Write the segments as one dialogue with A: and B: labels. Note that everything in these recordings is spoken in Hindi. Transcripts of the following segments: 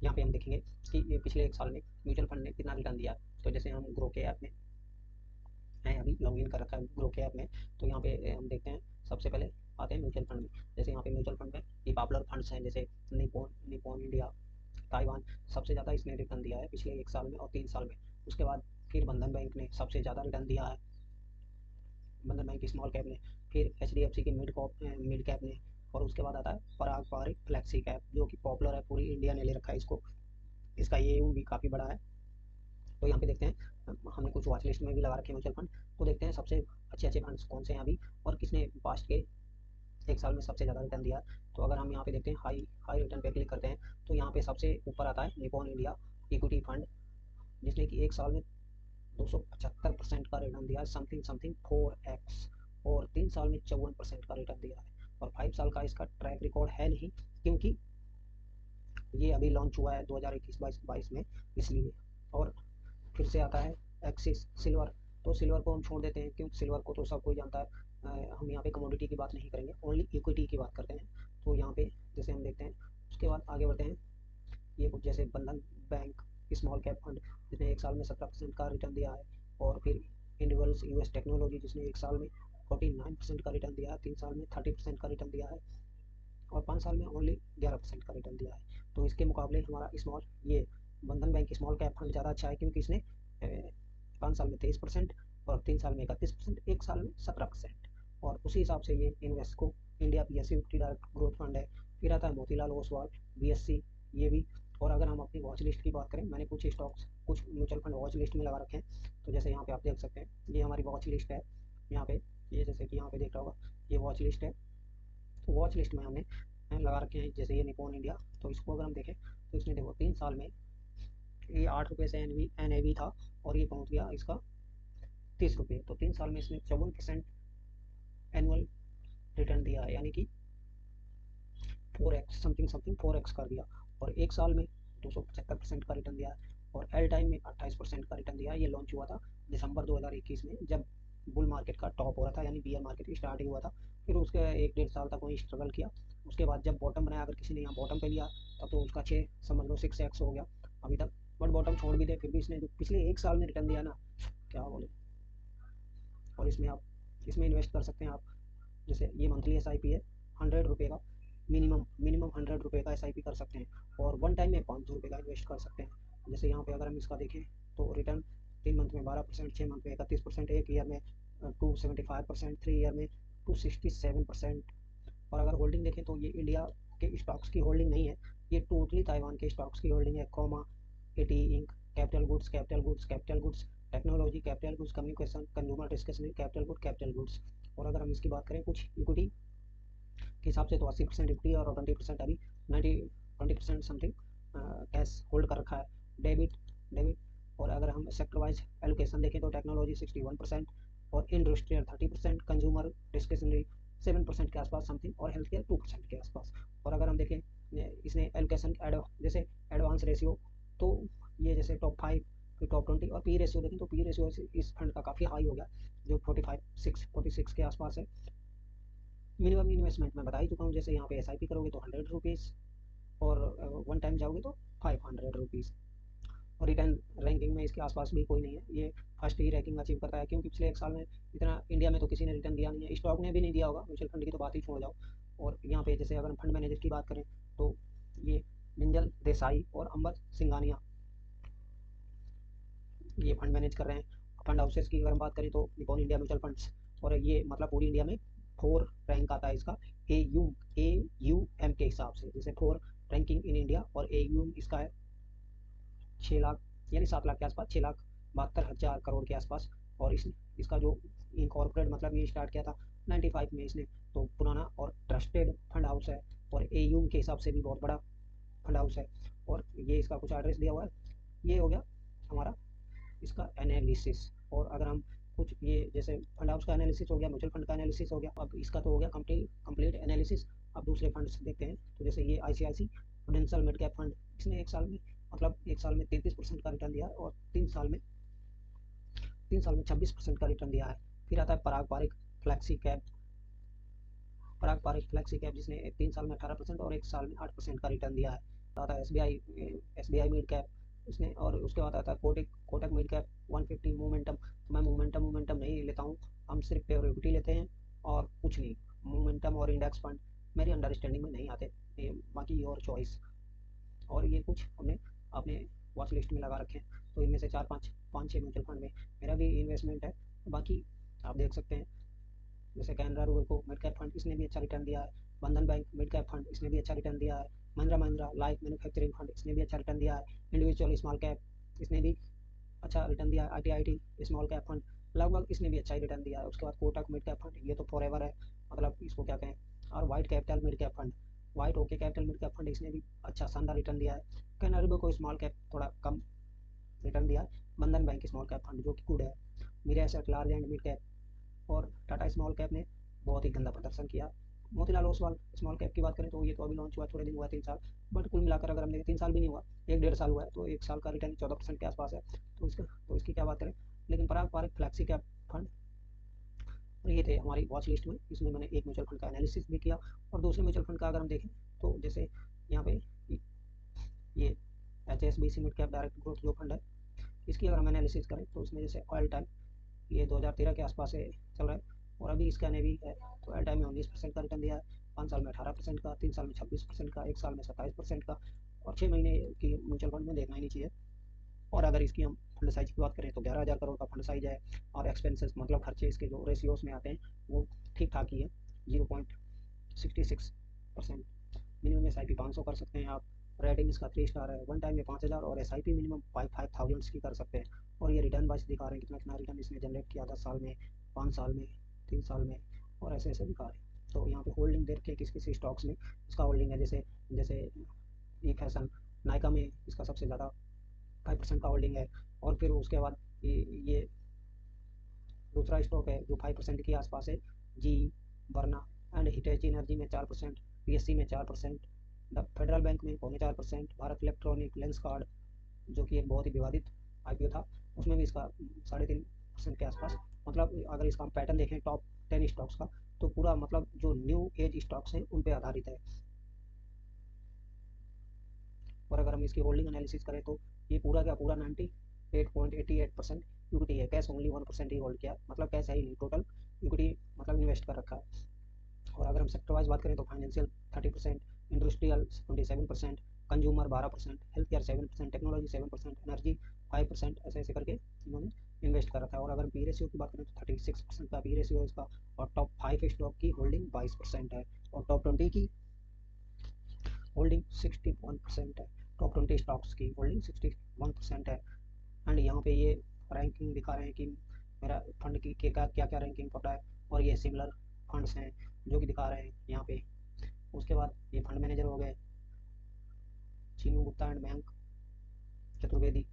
A: यहाँ पे हम देखेंगे कि ये पिछले एक साल में म्यूचुअल फंड ने कितना रिटर्न दिया। तो जैसे हम ग्रो के ऐप में हैं, अभी लॉग इन कर रखा है ग्रो के ऐप में, तो यहाँ पे हम देखते हैं सबसे पहले आते हैं म्यूचुअल फंड में। जैसे यहाँ पे म्यूचुअल फंड में ये पॉपुलर फंड्स हैं, जैसे निपॉन निपॉन इंडिया, ताइवान, सबसे ज़्यादा इसने रिटर्न दिया है पिछले एक साल में और 3 साल में। उसके बाद फिर बंधन बैंक ने सबसे ज़्यादा रिटर्न दिया है, बंधन बैंक की स्मॉल कैप ने, फिर HDFC की मिड कैप ने, और उसके बाद आता है पराग पारिक फ्लेक्सी कैप, जो कि पॉपुलर है, पूरी इंडिया ने ले रखा है इसको। इसका ये भी काफ़ी बड़ा है। तो यहाँ पे देखते हैं, हमने कुछ वॉच लिस्ट में भी लगा रखे हैं म्यूचुअल फंड। तो देखते हैं सबसे अच्छे अच्छे फंड्स कौन से हैं अभी, और किसने पास्ट के एक साल में सबसे ज़्यादा रिटर्न दिया है। तो अगर हम यहाँ पे देखते हैं हाई हाई रिटर्न पे क्लिक करते हैं, तो यहाँ पे सबसे ऊपर आता है निपॉन इंडिया इक्विटी फंड, जिसने कि एक साल में 275% का रिटर्न दिया है, समथिंग समथिंग 4x, और 3 साल में 54% का रिटर्न दिया है। और 5 साल का इसका ट्रैक रिकॉर्ड है नहीं, क्योंकि ये अभी लॉन्च हुआ है 2021-22 में, इसलिए। और फिर से आता है एक्सिस सिल्वर। तो सिल्वर को हम छोड़ देते हैं, क्योंकि सिल्वर को तो सब कोई जानता है। हम यहाँ पे कमोडिटी की बात नहीं करेंगे, ओनली इक्विटी की बात करते हैं। तो यहाँ पे जैसे हम देखते हैं, उसके बाद आगे बढ़ते हैं। ये कुछ जैसे बंधन बैंक स्मॉल कैप फंड, जिसने एक साल में 17% का रिटर्न दिया है। और फिर इंडिविजुअल्स US टेक्नोलॉजी, जिसने एक साल में 49% का रिटर्न दिया है, 3 साल में 30% का रिटर्न दिया है, और 5 साल में ओनली 11% का रिटर्न दिया है। तो इसके मुकाबले हमारा स्मॉल ये बंधन बैंक स्मॉल कैप फंड ज़्यादा अच्छा है, क्योंकि इसने 5 साल में 23% और 3 साल में 31%, एक साल में 17%। और उसी हिसाब से ये Invesco India PSU direct growth fund है। फिर आता है मोतीलाल ओसवाल BSC, ये भी। और अगर हम अपनी वॉच लिस्ट की बात करें, मैंने कुछ स्टॉक्स कुछ म्यूचुअल फंड वॉच लिस्ट में लगा रखे हैं। तो जैसे यहाँ पे आप देख सकते हैं, ये हमारी वॉच लिस्ट है। यहाँ पे ये जैसे कि यहाँ पे देख रहा होगा, ये वॉच लिस्ट है। तो वॉच लिस्ट में हमने लगा रखे हैं, जैसे ये निपॉन इंडिया। तो इसको अगर हम देखें, तो इसने देखो 3 साल में ये 8 रुपये से NAV था, और ये पहुंच गया इसका 30 रुपये। तो 3 साल में इसने 54% एनुअल रिटर्न दिया है, यानी कि 4x समथिंग समथिंग 4x कर दिया। और एक साल में 275% का रिटर्न दिया है, और एल टाइम में 28% का रिटर्न दिया है। ये लॉन्च हुआ था दिसंबर 2021 में, जब बुल मार्केट का टॉप हो रहा था, यानी बियर मार्केट स्टार्ट ही हुआ था। फिर उसके 1-1.5 साल तक वही स्ट्रगल किया। उसके बाद जब बॉटम बनाया, अगर किसी ने यहाँ बॉटम पे लिया, तब तो उसका 6 समझ लो 6x हो गया अभी तक। बट बॉटम छोड़ भी दे, फिर भी इसने जो पिछले एक साल में रिटर्न दिया ना, क्या बोले। और इसमें आप इसमें इन्वेस्ट कर सकते हैं आप। जैसे ये मंथली SIP है, 100 रुपये का, मिनिमम मिनिमम 100 रुपये का SIP कर सकते हैं, और वन टाइम में 500 रुपये का इन्वेस्ट कर सकते हैं। जैसे यहाँ पे अगर हम इसका देखें, तो रिटर्न 3 मंथ में 12%, 6 मंथ में 31%, एक ईयर में 275%, 3 ईयर में 267%। और अगर होल्डिंग देखें, तो ये इंडिया के स्टॉक्स की होल्डिंग नहीं है, ये टोटली ताइवान के स्टॉक्स की होल्डिंग है। Croma, AT inc, capital goods, technology, capital goods, communication, consumer discretionary, capital goods. और अगर हम इसकी बात करें कुछ इक्विटी के हिसाब से, तो 80% इक्विटी और 20% अभी 20% समथिंग कैश होल्ड कर रखा है। डेबिट डेबिट और अगर हम सेक्टर वाइज एलोकेशन देखें, तो टेक्नोलॉजी 61%, और इंडस्ट्रियल 30%, कंज्यूमर डिस्क्रिप्शनरी 7% के आसपास समथिंग, और हेल्थ केयर 2% के आसपास। और अगर हम देखें इसने एलोकेशन जैसे एडवांस रेशियो, तो ये जैसे टॉप 5 फिर टॉप 20, और पी रेशियो देखें, तो पी रेशियो इस फंड का काफ़ी हाई हो गया, जो 46 के आसपास है। मिनिमम इन्वेस्टमेंट मैं बता ही चुका हूँ, जैसे यहाँ पे SIP करोगे तो 100 रुपीज़, और वन टाइम जाओगे तो 500 रुपीज़। और रिटर्न रैंकिंग में इसके आसपास भी कोई नहीं है, ये फर्स्ट ही रैंकिंग अचीव करता है, क्योंकि पिछले एक साल में इतना इंडिया में तो किसी ने रिटर्न दिया नहीं है, स्टॉक ने भी नहीं दिया होगा, म्यूचुअल फंड की तो बात ही छोड़ जाओ। और यहाँ पे जैसे अगर हम फंड मैनेजर की बात करें, तो ये निंजल देसाई और अंबर सिंघानिया ये फंड मैनेज कर रहे हैं। फंड हाउसेस की अगर हम बात करें, तो निपॉन इंडिया म्यूचुअल फंड्स, और ये मतलब पूरी इंडिया में 4 रैंक आता है इसका, AUM के हिसाब से, जैसे 4 रैंकिंग इन इंडिया, और AUM इसका है 6 लाख, यानी 7 लाख के आसपास, 6,72,000 करोड़ के आसपास। और इसका जो इनकॉर्पोरेट मतलब ये स्टार्ट किया था 95 में इसने, तो पुराना और ट्रस्टेड फंड हाउस है, और AUM के हिसाब से भी बहुत बड़ा फंड हाउस है। और ये इसका कुछ एड्रेस दिया हुआ है। ये हो गया हमारा इसका एनालिसिस। और अगर हम कुछ ये जैसे फंड हाउस का एनालिसिस हो गया, म्यूचुअल फंड का एनालिसिस हो गया, अब इसका तो हो गया कंप्लीट एनालिसिस। अब दूसरे फंड्स देखते हैं, तो जैसे ये ICICI prudential mid cap fund, इसने एक साल में 33% का रिटर्न दिया है, और 3 साल में 26% का रिटर्न दिया है। फिर आता है पराग पारिक फ्लैक्सी कैप, जिसने 3 साल में 18% और एक साल में 8% का रिटर्न दिया है। आता है S B I mid cap इसने, और उसके बाद आता है कोटक मिड कैप 150 मोमेंटम। तो मैं मोमेंटम नहीं लेता हूँ, हम सिर्फ प्योर इक्विटी लेते हैं और कुछ नहीं। मोमेंटम और इंडेक्स फंड मेरी अंडरस्टैंडिंग में नहीं आते, ये बाकी योर चॉइस। और ये कुछ हमने अपने वॉच लिस्ट में लगा रखे हैं, तो इनमें से चार पाँच छः म्यूचुअल फंड में मेरा भी इन्वेस्टमेंट है। बाकी आप देख सकते हैं, जैसे कैनरा रूरल को मिड कैप फंड, इसने भी अच्छा रिटर्न दिया है। बंधन बैंक मिड कैप फंड, इसने भी अच्छा रिटर्न दिया है। महिंद्रा लाइफ मैन्युफैक्चरिंग फंड, इसने भी अच्छा रिटर्न दिया है। इंडिविजुअल स्मॉल कैप, इसने भी अच्छा रिटर्न दिया है। I T small cap fund, लगभग इसने भी अच्छा ही रिटर्न दिया है। उसके बाद कोटक मिड कैप फंड, ये तो फॉर एवर है, मतलब इसको क्या कहें। और white capital mid cap fund, white okay capital mid cap fund, इसने भी अच्छा शानदार रिटर्न दिया है। कैनरा को स्मॉल कैप थोड़ा कम रिटर्न दिया है। बंधन बैंक स्मॉल कैप फंड जो कि गुड है। मेरे asset large and mid cap और टाटा स्मॉल कैप ने बहुत ही गंदा प्रदर्शन किया। मोतीलाल ओसवाल स्मॉल कैप की बात करें तो ये तो अभी लॉन्च हुआ, थोड़े दिन हुआ, 3 साल, बट कुल मिलाकर अगर हम देखें 3 साल भी नहीं हुआ, 1 डेढ़ साल हुआ है, तो 1 साल का रिटर्न 14% के आसपास है। तो इसकी क्या बात करें। लेकिन पराग पारक फ्लैक्सी कैप फंड, और ये थे हमारी वॉच लिस्ट में। इसमें मैंने एक म्यूचुअल फंड का एनालिसिस भी किया, और दूसरे म्यूचुअल फंड का अगर हम देखें तो जैसे यहाँ पे ये H S B C mid cap direct growth जो फंड है, इसकी अगर हम एनालिसिस करें तो इसमें जैसे ऑयल टाइम ये 2013 के आसपास से चल रहा है, और अभी इसका एनएवी है तो ऑयल टाइम में 19% का रिटर्न दिया है, 5 साल में 18% का, 3 साल में 26% का, 1 साल में 27% का, और 6 महीने की म्यूचुअल फंड में देखना ही नहीं चाहिए। और अगर इसकी हम फंड साइज की बात करें तो 11,000 करोड़ का फंड साइज है, और एक्सपेंसेस मतलब खर्चे इसके जो रेशियोज में आते हैं वो ठीक ठाक ही है, 0.66%। मिनिमम एस आई पी 500 कर सकते हैं आप। रेटिंग इसका 3 स्टार है। वन टाइम में 5,000 और एस आई पी मिनिमम 5,000 की कर सकते हैं। और ये रिटर्न वाइज दिखा रहे हैं कितना कितना रिटर्न इसने जनरेट किया, 10 साल में, 5 साल में, 3 साल में, और ऐसे ऐसे दिखा रहे हैं। तो यहाँ पे होल्डिंग देख के किस किस स्टॉक्स में इसका होल्डिंग है, जैसे जैसे ई फैशन, नायका में इसका सबसे ज़्यादा 5% का होल्डिंग है। और फिर उसके बाद ये दूसरा स्टॉक है जो 5% के आसपास है, जी वर्ना एंड हिटेची एनर्जी में 4%, पी एस सी में 4%, फेडरल बैंक में 4.25%, भारत इलेक्ट्रॉनिक, लेंस कार्ड जो कि एक बहुत ही विवादित आईपीओ था, उसमें भी इसका 3.5% के आसपास। मतलब अगर इसका हम पैटर्न देखें टॉप 10 स्टॉक्स का, तो पूरा मतलब जो न्यू एज स्टॉक्स हैं उन पे आधारित है। और अगर हम इसकी होल्डिंग एनालिसिस करें तो ये पूरा का पूरा 98.88% इक्विटी है। कैश ओनली 1% ही होल्ड किया, मतलब कैश है ही नहीं, टोटल इक्विटी मतलब इन्वेस्ट कर रखा है। और अगर हम सेक्टर वाइज बात करें तो financial 30%, industrial 27%, consumer 12%, health care 7%, technology 7%, energy 5%, ऐसे ऐसे करके इन्होंने इन्वेस्ट कर रखा है। और अगर पी रेशियो की बात करें तो 36% का पी रेशियो है इसका, और टॉप 5 स्टॉक की होल्डिंग 22% है, और टॉप 20 की होल्डिंग 61% है। टॉप 20 स्टॉक्स की होल्डिंग 61% है। एंड यहाँ पे ये रैंकिंग दिखा रहे हैं कि मेरा फंड की क्या क्या क्या रैंकिंग पड़ा है, और ये सिमिलर फंड्स हैं जो कि दिखा रहे हैं यहाँ पे। उसके बाद ये फंड मैनेजर हो गए Chinu Gupta and Mayank Chaturvedi.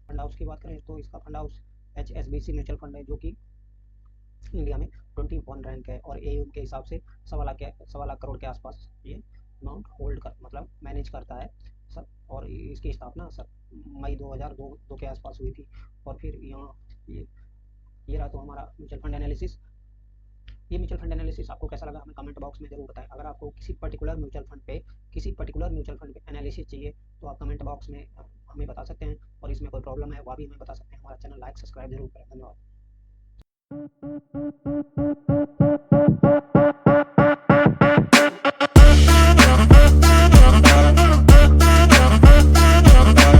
A: Fund house की बात करें तो इसका fund house H S B C mutual fund है, जो कि इंडिया में 21 रैंक है, और ए के हिसाब से 1.25 लाख करोड़ के आसपास ये अमाउंट होल्ड कर मतलब मैनेज करता है सब। और इसकी स्थापना सर मई 2002 के आसपास हुई थी। और फिर यहाँ ये रहा तो हमारा म्यूचुअल फंड एनालिसिस। ये म्यूचुअल फंड एनालिसिस आपको कैसा लगा हमें कमेंट बॉक्स में जरूर बताएं। अगर आपको किसी पर्टिकुलर म्यूचुअल फंड पे एनालिसिस चाहिए तो आप कमेंट बॉक्स में हमें बता सकते हैं, और इसमें कोई प्रॉब्लम है वह भी हमें बता सकते हैं। हमारा चैनल लाइक सब्सक्राइब जरूर करें। धन्यवाद।